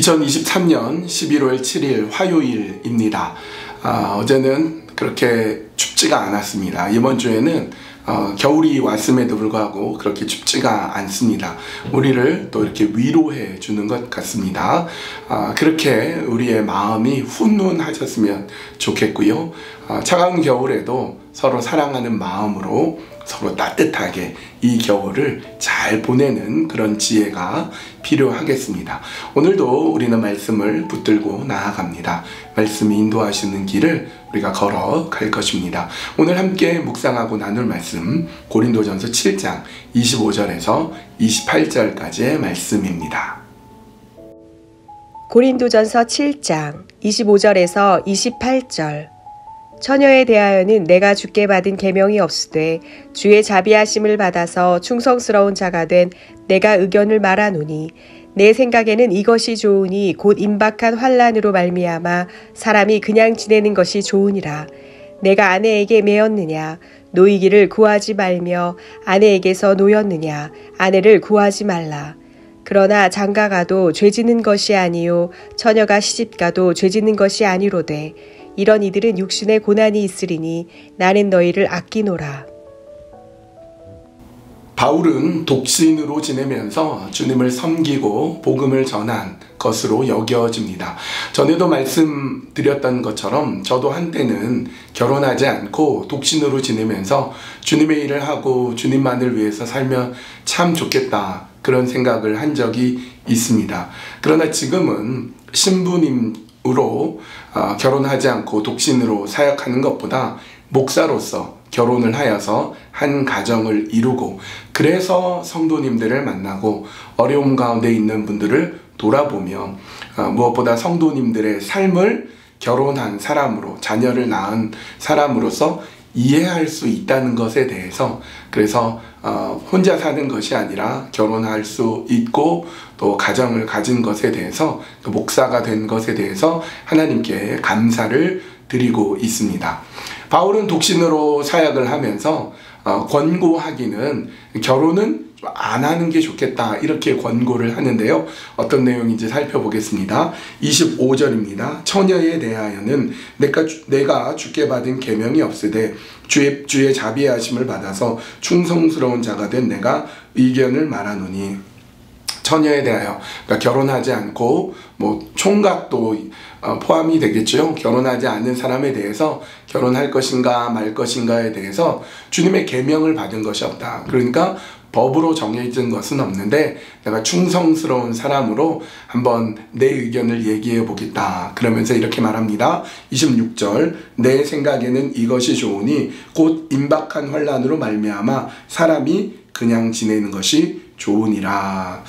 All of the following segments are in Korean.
2023년 11월 7일 화요일입니다. 어제는 그렇게 춥지가 않았습니다. 이번 주에는 겨울이 왔음에도 불구하고 그렇게 춥지가 않습니다. 우리를 또 이렇게 위로해 주는 것 같습니다. 그렇게 우리의 마음이 훈훈하셨으면 좋겠고요. 차가운 겨울에도 서로 사랑하는 마음으로 서로 따뜻하게 이 겨울을 잘 보내는 그런 지혜가 필요하겠습니다. 오늘도 우리는 말씀을 붙들고 나아갑니다. 말씀이 인도하시는 길을 우리가 걸어갈 것입니다. 오늘 함께 묵상하고 나눌 말씀 고린도전서 7장 25절에서 28절까지의 말씀입니다. 고린도전서 7장 25절에서 28절. 처녀에 대하여는 내가 주께 받은 계명이 없으되 주의 자비하심을 받아서 충성스러운 자가 된 내가 의견을 말하노니 내 생각에는 이것이 좋으니 곧 임박한 환난으로 말미암아 사람이 그냥 지내는 것이 좋으니라. 내가 아내에게 매였느냐 노이기를 구하지 말며 아내에게서 노였느냐 아내를 구하지 말라. 그러나 장가가도 죄지는 것이 아니요 처녀가 시집가도 죄지는 것이 아니로되 이런 이들은 육신의 고난이 있으리니 나는 너희를 아끼노라. 바울은 독신으로 지내면서 주님을 섬기고 복음을 전한 것으로 여겨집니다. 전에도 말씀드렸던 것처럼 저도 한때는 결혼하지 않고 독신으로 지내면서 주님의 일을 하고 주님만을 위해서 살면 참 좋겠다 그런 생각을 한 적이 있습니다. 그러나 지금은 신부님으로 결혼하지 않고 독신으로 사역하는 것보다 목사로서 결혼을 하여서 한 가정을 이루고 그래서 성도님들을 만나고 어려움 가운데 있는 분들을 돌아보며 무엇보다 성도님들의 삶을 결혼한 사람으로 자녀를 낳은 사람으로서 이해할 수 있다는 것에 대해서 그래서 혼자 사는 것이 아니라 결혼할 수 있고 또 가정을 가진 것에 대해서 또 목사가 된 것에 대해서 하나님께 감사를 드리고 있습니다. 바울은 독신으로 사역을 하면서 권고하기는 결혼은 안 하는 게 좋겠다 이렇게 권고를 하는데요. 어떤 내용인지 살펴보겠습니다. 25절입니다. 처녀에 대하여는 내가 주께 받은 계명이 없으되 주의 자비하심을 받아서 충성스러운 자가 된 내가 의견을 말하노니 처녀에 대하여 그러니까 결혼하지 않고 총각도 포함이 되겠죠. 결혼하지 않는 사람에 대해서 결혼할 것인가 말 것인가에 대해서 주님의 계명을 받은 것이 없다. 그러니까 법으로 정해진 것은 없는데 내가 충성스러운 사람으로 한번 내 의견을 얘기해 보겠다. 그러면서 이렇게 말합니다. 26절 내 생각에는 이것이 좋으니 곧 임박한 환난으로 말미암아 사람이 그냥 지내는 것이 좋으니라.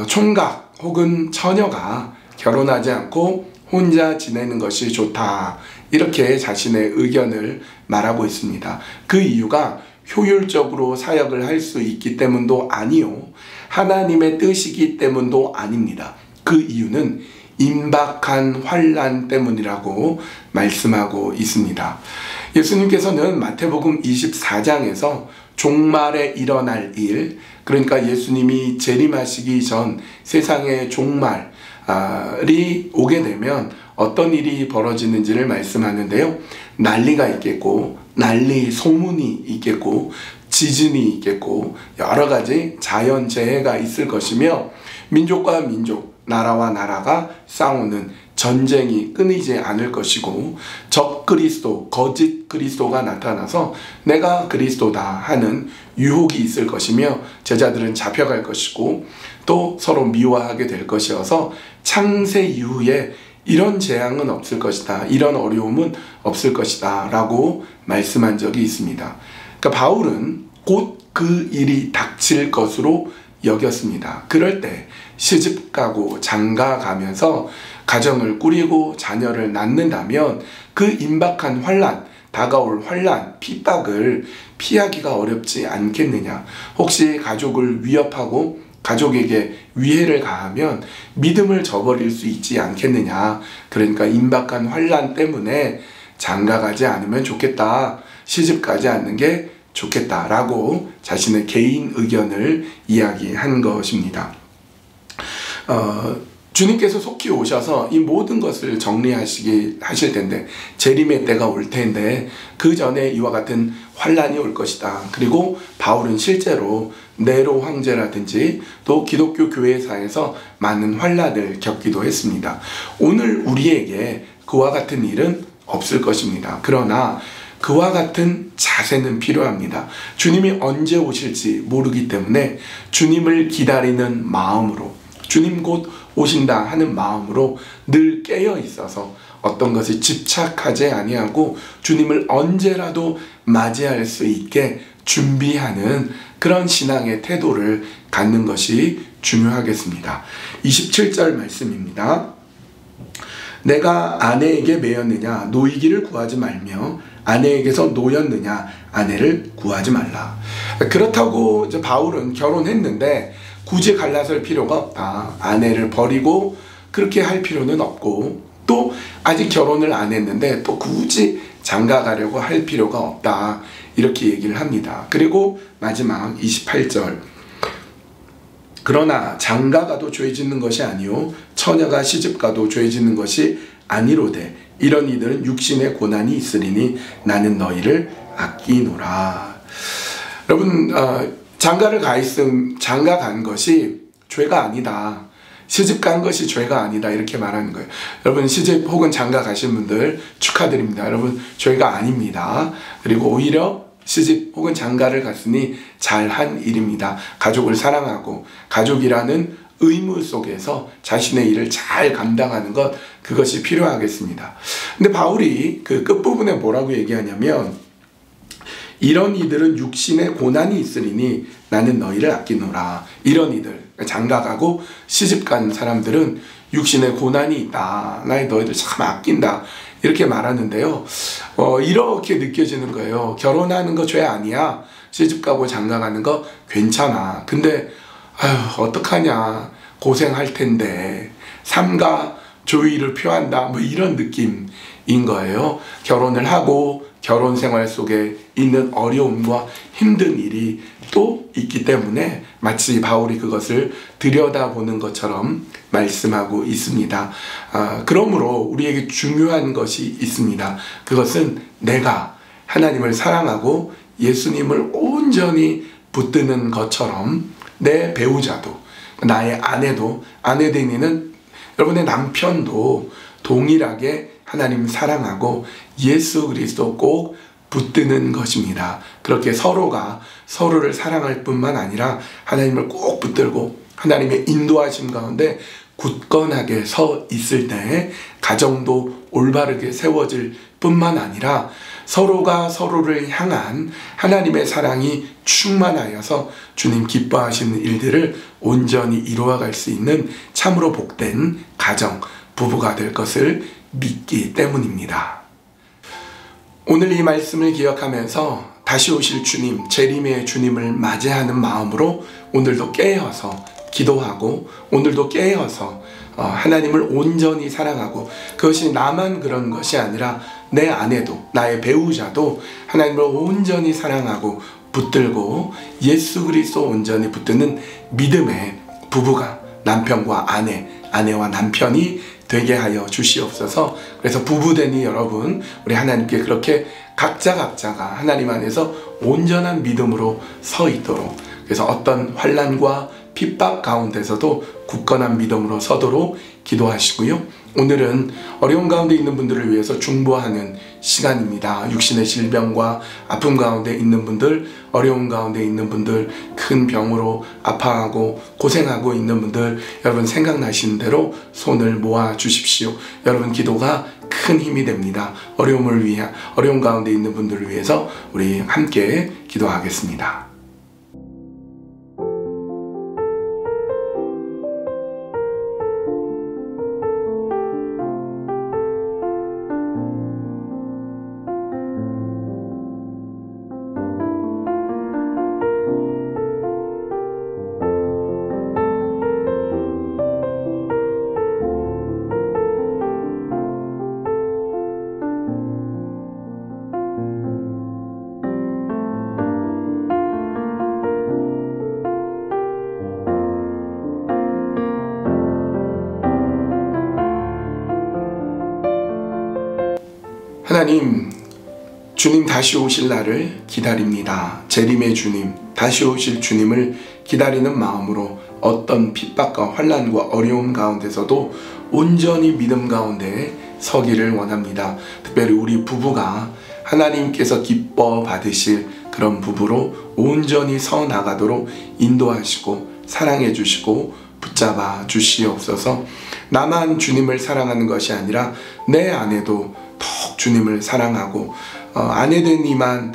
총각 혹은 처녀가 결혼하지 않고 혼자 지내는 것이 좋다. 이렇게 자신의 의견을 말하고 있습니다. 그 이유가 효율적으로 사역을 할 수 있기 때문도 아니요 하나님의 뜻이기 때문도 아닙니다. 그 이유는 임박한 환난 때문이라고 말씀하고 있습니다. 예수님께서는 마태복음 24장에서 종말에 일어날 일, 그러니까 예수님이 재림하시기 전 세상의 종말이 오게 되면 어떤 일이 벌어지는지를 말씀하는데요. 난리가 있겠고 소문이 있겠고 지진이 있겠고 여러 가지 자연재해가 있을 것이며 민족과 민족, 나라와 나라가 싸우는 전쟁이 끊이지 않을 것이고 적 그리스도, 거짓 그리스도가 나타나서 내가 그리스도다 하는 유혹이 있을 것이며 제자들은 잡혀갈 것이고 또 서로 미워하게 될 것이어서 창세 이후에 이런 재앙은 없을 것이다. 이런 어려움은 없을 것이다. 라고 말씀한 적이 있습니다. 그러니까 바울은 곧 그 일이 닥칠 것으로 여겼습니다. 그럴 때 시집가고 장가가면서 가정을 꾸리고 자녀를 낳는다면 그 임박한 환난, 다가올 환난, 핍박을 피하기가 어렵지 않겠느냐. 혹시 가족을 위협하고 가족에게 위해를 가하면 믿음을 저버릴 수 있지 않겠느냐. 그러니까 임박한 환난 때문에 장가가지 않으면 좋겠다. 시집가지 않는 게 좋겠다라고 자신의 개인 의견을 이야기한 것입니다. 주님께서 속히 오셔서 이 모든 것을 하실 텐데, 재림의 때가 올 텐데 그 전에 이와 같은 환란이 올 것이다. 그리고 바울은 실제로 네로 황제라든지 또 기독교 교회사에서 많은 환란을 겪기도 했습니다. 오늘 우리에게 그와 같은 일은 없을 것입니다. 그러나 그와 같은 자세는 필요합니다. 주님이 언제 오실지 모르기 때문에 주님을 기다리는 마음으로, 주님 곧 오신다 하는 마음으로 늘 깨어 있어서 어떤 것에 집착하지 아니하고 주님을 언제라도 맞이할 수 있게 준비하는 그런 신앙의 태도를 갖는 것이 중요하겠습니다. 27절 말씀입니다. 내가 아내에게 매였느냐 노이기를 구하지 말며 아내에게서 노였느냐 아내를 구하지 말라. 그렇다고 이제 바울은 결혼했는데 굳이 갈라설 필요가 없다. 아내를 버리고 그렇게 할 필요는 없고, 또 아직 결혼을 안 했는데 또 굳이 장가 가려고 할 필요가 없다. 이렇게 얘기를 합니다. 그리고 마지막 28절. 그러나 장가가도 죄 짓는 것이 아니요 처녀가 시집가도 죄 짓는 것이 아니로되 이런 이들은 육신의 고난이 있으리니 나는 너희를 아끼노라. 여러분, 장가 간 것이 죄가 아니다. 시집 간 것이 죄가 아니다. 이렇게 말하는 거예요. 여러분, 시집 혹은 장가 가신 분들 축하드립니다. 여러분, 죄가 아닙니다. 그리고 오히려 시집 혹은 장가를 갔으니 잘한 일입니다. 가족을 사랑하고 가족이라는 의무 속에서 자신의 일을 잘 감당하는 것, 그것이 필요하겠습니다. 근데 바울이 그 끝부분에 뭐라고 얘기하냐면, 이런 이들은 육신의 고난이 있으리니 나는 너희를 아끼노라. 이런 이들, 장가가고 시집간 사람들은 육신의 고난이 있다. 나 너희들 참 아낀다. 이렇게 말하는데요. 이렇게 느껴지는 거예요. 결혼하는 거 죄 아니야. 시집가고 장가가는 거 괜찮아. 근데 아휴, 어떡하냐. 고생할 텐데. 삼가 조의를 표한다. 뭐 이런 느낌인 거예요. 결혼을 하고 결혼 생활 속에 있는 어려움과 힘든 일이 또 있기 때문에 마치 바울이 그것을 들여다보는 것처럼 말씀하고 있습니다. 그러므로 우리에게 중요한 것이 있습니다. 그것은 내가 하나님을 사랑하고 예수님을 온전히 붙드는 것처럼 내 배우자도, 나의 아내도, 아내 되니는 여러분의 남편도 동일하게 하나님 사랑하고 예수 그리스도 꼭 붙드는 것입니다. 그렇게 서로가 서로를 사랑할 뿐만 아니라 하나님을 꼭 붙들고 하나님의 인도하심 가운데 굳건하게 서 있을 때 가정도 올바르게 세워질 뿐만 아니라 서로가 서로를 향한 하나님의 사랑이 충만하여서 주님 기뻐하시는 일들을 온전히 이루어갈 수 있는 참으로 복된 가정, 부부가 될 것을 믿기 때문입니다. 오늘 이 말씀을 기억하면서 다시 오실 주님, 재림의 주님을 맞이하는 마음으로 오늘도 깨어서 기도하고 오늘도 깨어서 하나님을 온전히 사랑하고, 그것이 나만 그런 것이 아니라 내 아내도, 나의 배우자도 하나님을 온전히 사랑하고 붙들고 예수 그리스도 온전히 붙드는 믿음의 부부가, 남편과 아내와 남편이 되게 하여 주시옵소서. 그래서 부부되니 여러분, 우리 하나님께 그렇게 각자가 하나님 안에서 온전한 믿음으로 서 있도록, 그래서 어떤 환난과 핍박 가운데서도 굳건한 믿음으로 서도록 기도하시고요. 오늘은 어려운 가운데 있는 분들을 위해서 중보하는 시간입니다. 육신의 질병과 아픔 가운데 있는 분들, 어려운 가운데 있는 분들, 큰 병으로 아파하고 고생하고 있는 분들, 여러분 생각나시는 대로 손을 모아 주십시오. 여러분 기도가 큰 힘이 됩니다. 어려운 가운데 있는 분들을 위해서 우리 함께 기도하겠습니다. 하나님, 주님 다시 오실 날을 기다립니다. 재림의 주님, 다시 오실 주님을 기다리는 마음으로 어떤 핍박과 환난과 어려움 가운데서도 온전히 믿음 가운데 서기를 원합니다. 특별히 우리 부부가 하나님께서 기뻐 받으실 그런 부부로 온전히 서 나가도록 인도하시고 사랑해 주시고 붙잡아 주시옵소서. 나만 주님을 사랑하는 것이 아니라 내 아내도 더욱 주님을 사랑하고, 아내 된 이만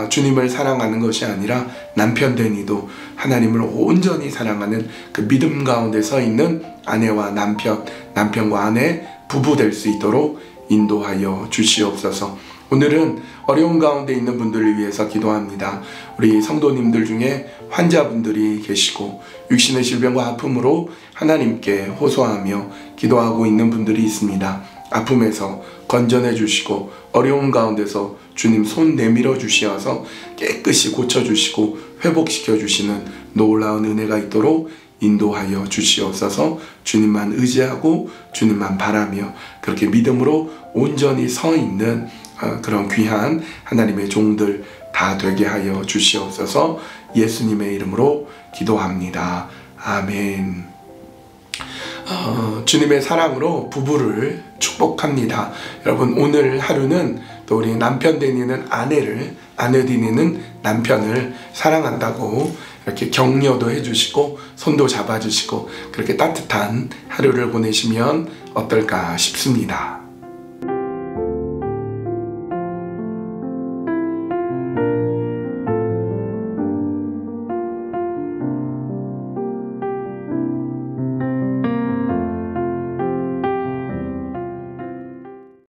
주님을 사랑하는 것이 아니라 남편 된 이도 하나님을 온전히 사랑하는 그 믿음 가운데 서 있는 아내와 남편과 아내 부부 될 수 있도록 인도하여 주시옵소서. 오늘은 어려운 가운데 있는 분들을 위해서 기도합니다. 우리 성도님들 중에 환자분들이 계시고 육신의 질병과 아픔으로 하나님께 호소하며 기도하고 있는 분들이 있습니다. 아픔에서 건져내 주시고 어려운 가운데서 주님 손 내밀어 주시어서 깨끗이 고쳐주시고 회복시켜 주시는 놀라운 은혜가 있도록 인도하여 주시옵소서. 주님만 의지하고 주님만 바라며 그렇게 믿음으로 온전히 서 있는 그런 귀한 하나님의 종들 다 되게 하여 주시옵소서. 예수님의 이름으로 기도합니다. 아멘. 주님의 사랑으로 부부를 축복합니다. 여러분, 오늘 하루는 또 우리 남편 되니는 아내를, 아내 되니는 남편을 사랑한다고 이렇게 격려도 해주시고 손도 잡아주시고 그렇게 따뜻한 하루를 보내시면 어떨까 싶습니다.